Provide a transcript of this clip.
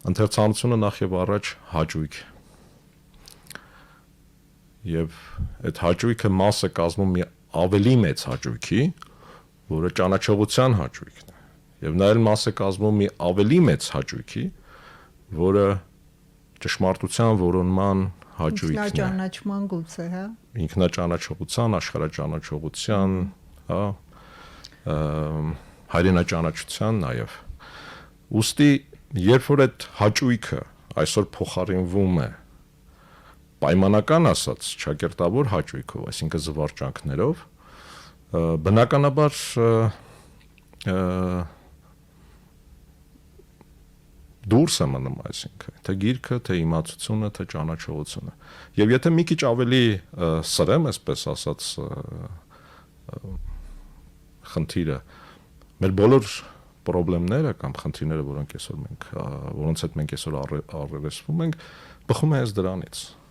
ընթերցանությունը նախ եւ առաջ հաճույք է։ Եվ այդ հաճույքը մաս է կազմում մի ավելի մեծ հաճույքի, որը ճանաչողության հաճույքն է։ Եվ նա էլ մաս է կազմում մի ավելի մեծ հաճույքի, որը ճշմարտության որոնման հաճույքն է։ Ինքնաճանաչման գուցե, հա։ Ինքնաճանաչողության, աշխարհաճանաչողության, հա, հայրենաճանաչության նաև։ Ուստի, երբ որ այդ հաճույքը այսօր փոխարինվում է պայմանական ասած ճակերտավոր հաճույքով, այսինքն զվարճանքներով, բնականաբար դուրս է մնում, այսինքն, թե գիրքը, թե իմացությունը, թե ճանաչողությունը։ Եվ եթե մի քիչ ավելի սրեմ, այսպես ասած, խնդիրը, մեր բոլոր պրոբլեմները կամ խնդիրները, որոնց հետ մենք այսօր առերեսվում ենք, բխում է այս դրանից։